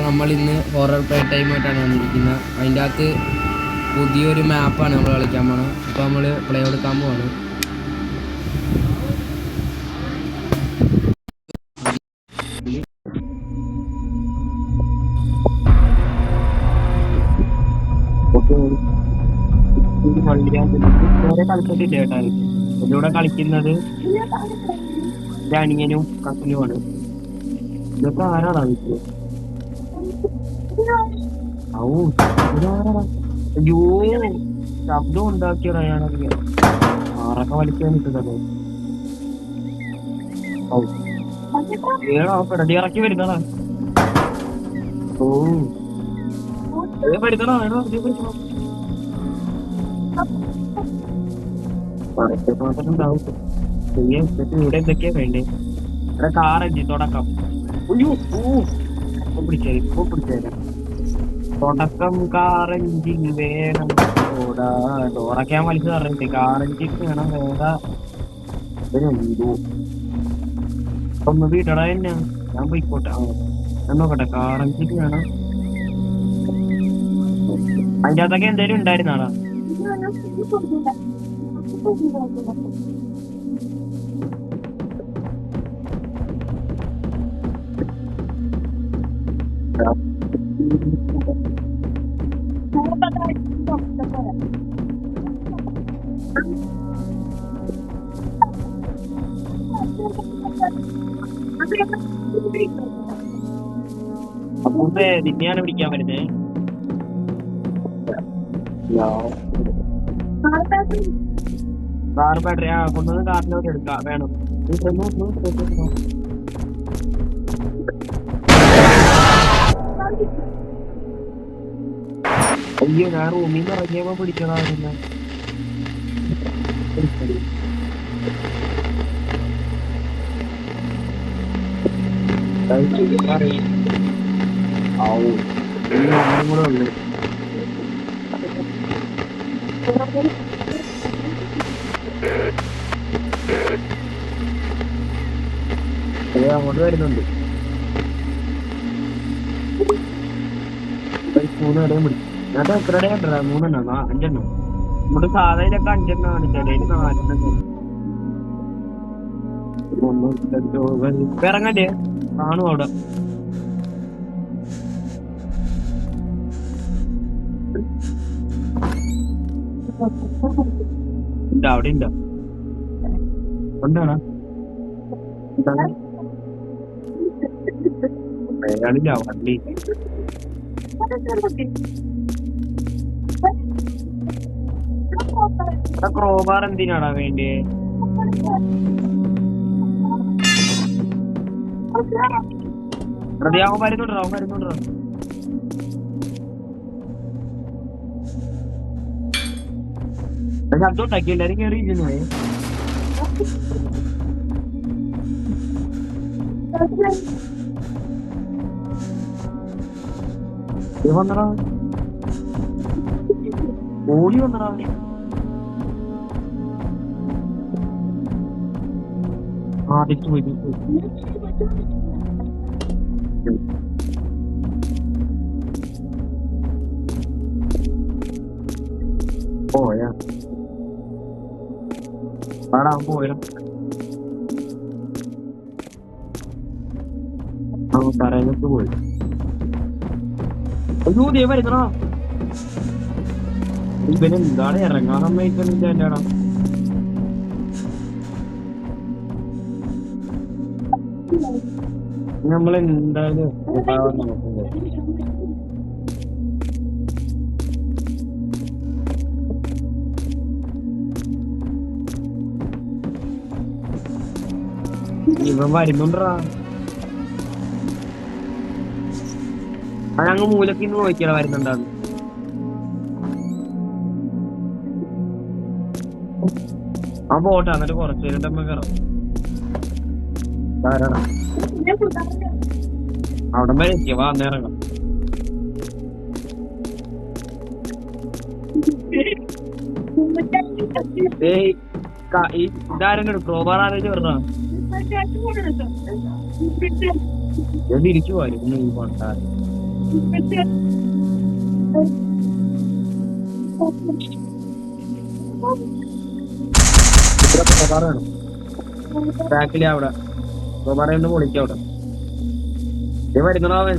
നമ്മൾ ഇന്ന് horror play ടൈമായിട്ടാണ് വന്നിരിക്കുന്നത്. അതിൻ്റെ അകത്ത് പുതിയൊരു മാപ്പാണ് നമ്മൾ കളിക്കാൻ പോകണം. അപ്പോൾ നമ്മൾ പ്ലേ എടുക്കാൻ പോവാണ്. കളിച്ചിട്ടില്ല കേട്ടാ. ഇതിലൂടെ കളിക്കുന്നത് അനിയനും കസിനുമാണ്. ഇതൊക്കെ ആരാടാ വിളിച്ചത്? അയ്യോ ശബ്ദം ഉണ്ടാക്കിയതാണൊക്കെ ആറൊക്കെ വലിക്കാൻ നിൽക്കുന്നത്. ഏടാ പെടടി ഇറക്കി വരുന്നതാ. ഓ വരുന്നതാ വേണോ ഉണ്ടാവും. ഇവിടെ എന്തൊക്കെയാ വേണ്ടേ? ഇവിടെ കാറഞ്ചി തുടക്കം. അയ്യോ ഇപ്പൊ പിടിച്ചേരാ തുടക്കം കാറഞ്ചിൻ വേണം. ഡോറക്കാൻ വലിച്ചു പറഞ്ഞിട്ട് കാറഞ്ചിക്ക് വേണം. വേഗ ഒന്ന് വീട്ടടാ തന്നെ. ഞാൻ പോയിക്കോട്ടെ. ഞാൻ നോക്കട്ടെ. കാറഞ്ചിക്ക് വേണം. അതിൻ്റെ അകത്തൊക്കെ എന്തേലും ഉണ്ടായിരുന്നാടാ? അപ്പൂപ്പേ നിന്നെയാണ് പിടിക്കാൻ വരുന്നേ. കാർ ബാറ്ററി കൊണ്ടുവന്ന് കാറിനോട്ട് എടുക്കാം. വേണം. അയ്യോ ഞാൻ റൂമിൽ നിന്ന് ഇറങ്ങിയപ്പോ പിടിച്ചതായിരുന്നു. കൂടെ ഉള്ളു. അങ്ങോട്ട് വരുന്നുണ്ട്. 3 ഇടയും പിടിച്ചു. ഞാൻ എത്ര ഇടയും ഉണ്ടോ? 3 5 നമ്മുടെ സാധാരണയൊക്കെ 5 ചെടയിൽ 4 ഇറങ്ങണ്ടേ? കാണും അവിടെ. അവിടെ ഉണ്ടോ? കൊണ്ടാണോ? അയാളില്ല വണ്ടി. ക്രോബാർ എന്തിനാടാ വേണ്ടേ? അവൻ വരുന്നുണ്ടോ? ശബ്ദം ഉണ്ടാക്കി എല്ലാരും കയറിയിരിക്കുന്നു. വന്നടാ ഓടി വന്നടാ. തിരിച്ചു പോയി. പോയാ പോയാ തറയിലൊക്കെ പോയി. അയ്യോ ദേ വരുന്നടാ. ഇവനെന്താണ് ഇറങ്ങാൻ സമ്മതിക്കുന്നില്ല എന്റെടാ. നമ്മളെന്തായാലും ഇവൻ വരുന്നുണ്ടാ. അതങ്ങ് മൂലക്കിന്ന് നോക്കിയാ വരുന്നുണ്ടാന്ന്. പോട്ടെ. എന്നിട്ട് കുറച്ചു നേരം നമ്മ കയറാം. അവിടെ വരെ എത്തിയ വന്നിറങ്ങാം. ഇതാരും ക്രോബാർ ആലോചിച്ച് പറഞ്ഞ ഞാൻ തിരിച്ചു പോയിരുന്നു. ഈ കൊണ്ടാ പറയണം ബാക്കിലെ അവിടെ പറയുന്നത് പൊളിക്കാം അവിടെ വരുന്നടാവൻ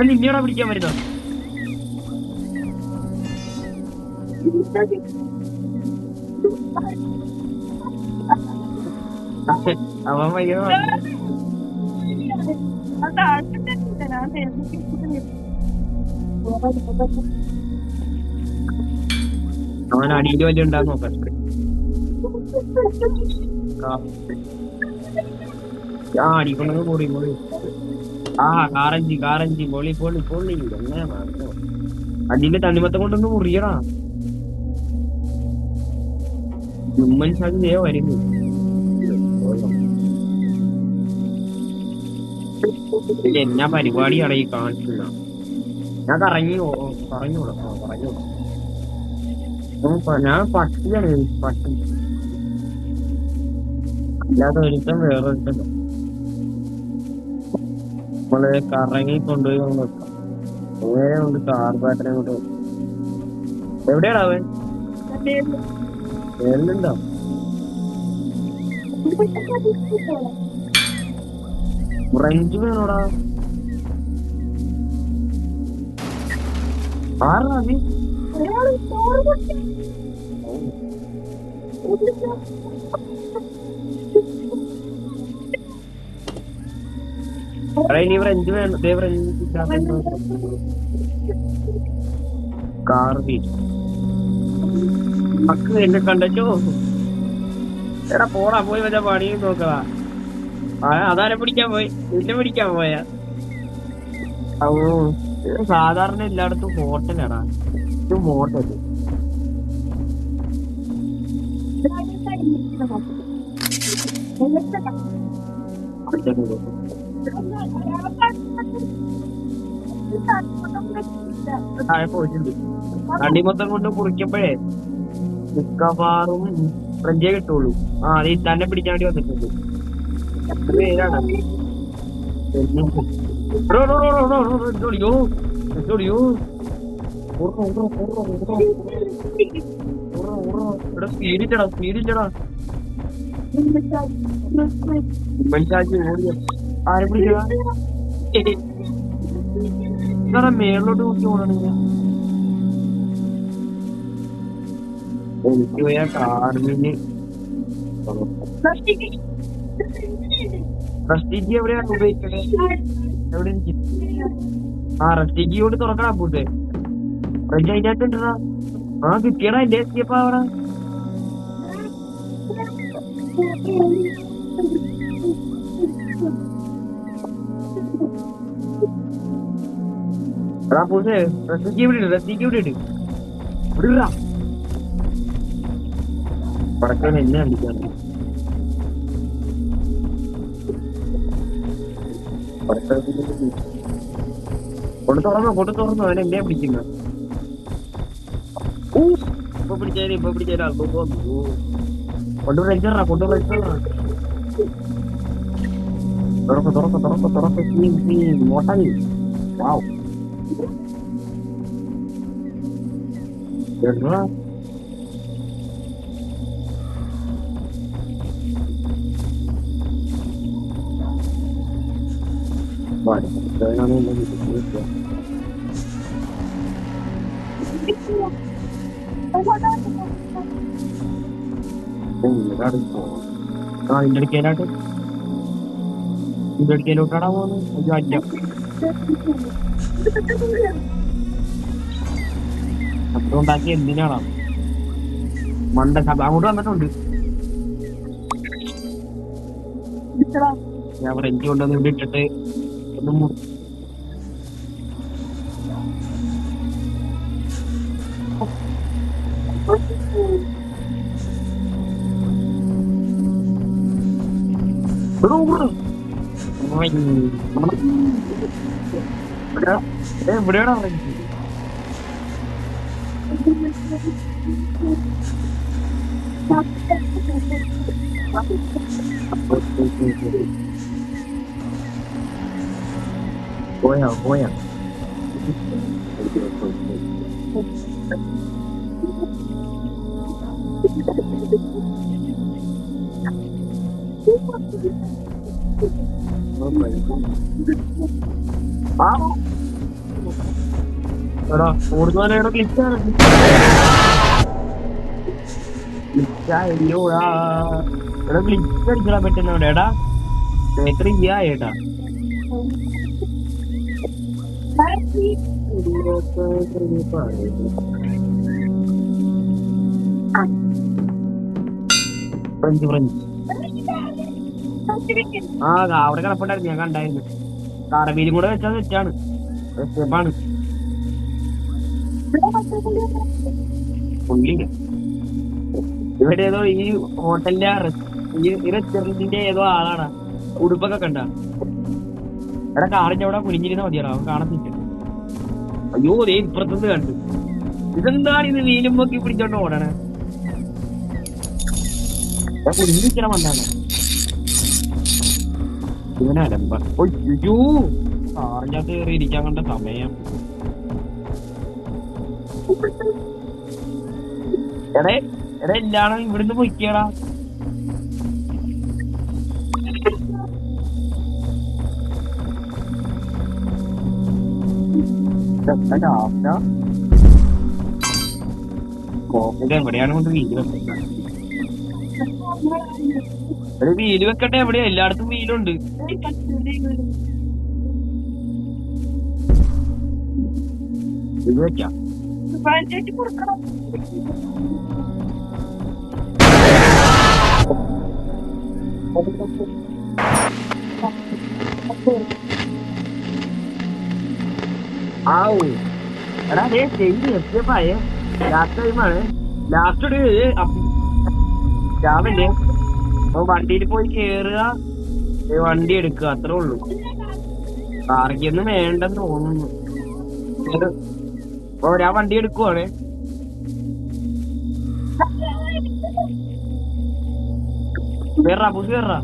നിന്നെയോടാ പിടിക്കാൻ വരുന്ന അവൻ ഭയങ്കര അവൻ അടിയിൽ വലിയ ഉണ്ടാകും നോക്കാം അടിക്കൊണ്ടത് പൊടി പൊളി കാറഞ്ചി പൊളി പൊളി പൊള്ളി എങ്ങനെ അടിയിലെ തണ്ണിമത്തം കൊണ്ടൊന്ന് മുറിയടാ ഉമ്മൻ സാധ്യതയോ വരുന്നു എന്നാ പരിപാടിയാണ് ഈ കാണിക്കുന്ന ഞാൻ പറഞ്ഞോളാം ഞാൻ പട്ടിയാണ് പട്ടി അല്ലാതെ ഒരുത്തം വേറെ ഒരുത്തല്ല നമ്മള് കറങ്ങി കൊണ്ടുപോയി കൊണ്ട് വെക്കാം നേരെ കൊണ്ട് കാർ ബാറ്ററി കൊണ്ട് എവിടെയാടാ അവൻ ഏലുണ്ടോ റേഞ്ച് വേണോടാ ആരാ നീ ഇനി ഫ്രഞ്ച് വേണം കാർ മക്കൾ എന്നെ കണ്ടോ എടാ പോടാ പോയി വല്ല പണിയും നോക്കടാ അതാരെ പിടിക്കാൻ പോയി നിന്നെ പിടിക്കാൻ പോയാ ഓ സാധാരണ എല്ലായിടത്തും ഹോട്ടലാടാ ഇത് ഹോട്ടല് പോയിട്ടുണ്ട് വണ്ടി മൊത്തം കൊണ്ട് കുറിക്കുമ്പോഴേ മിക്കവാറും ഫ്രഞ്ചേ കിട്ടുള്ളൂ നീ തന്നെ പിടിക്കാൻ വേണ്ടി വന്നിട്ടുണ്ട് പേരാണ് സ്പീഡില്ലടാ ആരെ പിടിച്ചടാ മേളിലോട്ട് നോക്കി ഓടണെങ്കിൽ എനിക്ക് പോയ കാർമിന് റസ്റ്റിജി എവിടെയാണ് ഉപയോഗിക്കണേ എവിടെ റസ്റ്റിജി കൊണ്ട് തുറക്കണ പൂട്ടെ ഫ്രഞ്ച് അതിന്റെ അകത്തുണ്ടാ കിട്ടിയടാ എന്റെ എത്തിയപ്പോ അവിടെ പൂസേ റസ്റ്റിജി ഇവിടെ ഇട് ഇടാ പടക്കാൻ എന്നെ അടിക്കാണ് കൊണ്ട് തുറന്നു അവൻ എന്നെ പിടിക്കുന്ന ഇപ്പൊ പിടിച്ചാൽ കൊണ്ട് വെച്ചറാ തുറക്ക മോട്ടാ വാവ് ഇടയ്ക്കലോട്ടാടാ പോകുന്നു അത്ര ഉണ്ടാക്കി എന്തിനാണോ മണ്ട ശബ്ദം അങ്ങോട്ട് വന്നിട്ടുണ്ട് ഞാൻ ഫ്രഞ്ച് കൊണ്ടുവന്ന് ഇവിടെ ഇട്ടിട്ട് ഒന്നും എവിടെയാണോ ഫ്രഞ്ച് പോയാ പോയാ ആ എടാ കൂടുതലാണ് ക്ലിക്കാണ് ക്ലിക്കായോടാ എടാ ക്ലിക്ക് അടിച്ചിടാൻ പറ്റുന്നവിടെ എടാ എത്ര ഏട്ടാ ഫ്രഞ്ച് ഫ്രഞ്ച് ആ അവിടെ കിടപ്പുണ്ടായിരുന്നു ഞാൻ കണ്ടായിരുന്നു കാറബീലും കൂടെ വെച്ചാൽ തെറ്റാണ് എസ്കേപ്പാണ് പുള്ളി ഇവിടെ ഏതോ ഈ ഹോട്ടലിന്റെ ഈ റെസ്റ്റോറന്റിന്റെ ഏതോ ആളാണ് ഉടുപ്പൊക്കെ കണ്ട എടാ കാറിന്റെ അവിടെ കുനിഞ്ഞിരുന്ന മതിയാടാ അവൻ കാണത്തില്ല അയ്യോ ദേ ഇപ്പുറത്തുനിന്ന് കണ്ടു ഇതെന്താണ് ഇത് വീലും പൊക്കി പിടിച്ചോണ്ട് ഓടണേ കുനിഞ്ഞിരിക്കണം വന്നാണ് ഇവനെ അലമ്പ അയ്യോ കാറിന്റെ അകത്ത് കയറി ഇരിക്കാൻ കണ്ട സമയം എടേ എടാ ഇല്ലാണ് ഇവിടുന്ന് പൊയ്ക്കടാ എവിടെയാണ് കൊണ്ട് വീല് വെക്കുന്നത് ഒരു വീല് വെക്കട്ടെ എവിടെയാ എല്ലായിടത്തും വീലുണ്ട് ഇത് വെക്കാം ആവൂ എടാ അതേ ചെയ്ത് എത്തിയപ്പായേ ലാസ്റ്റ് ടൈമാണ് ലാസ്റ്റ് രാവിലെ വണ്ടിയിൽ പോയി കേറുക വണ്ടി എടുക്കുക അത്രേ ഉള്ളൂ പാർക്കൊന്നും വേണ്ടെന്ന് തോന്നുന്നു ഞാൻ വണ്ടി എടുക്കുവാണ് കേറാ ബുസ് കേറാ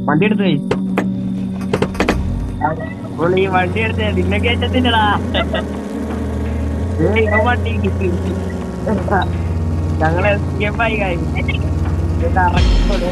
വണ്ടി എടുത്തേ ഈ വണ്ടി എടുത്തേ നിന്നെ കേറ്റത്തില്ലടാ വണ്ടി ഞങ്ങള് എസ്കേപ്പായി കഴിഞ്ഞു പുതിയ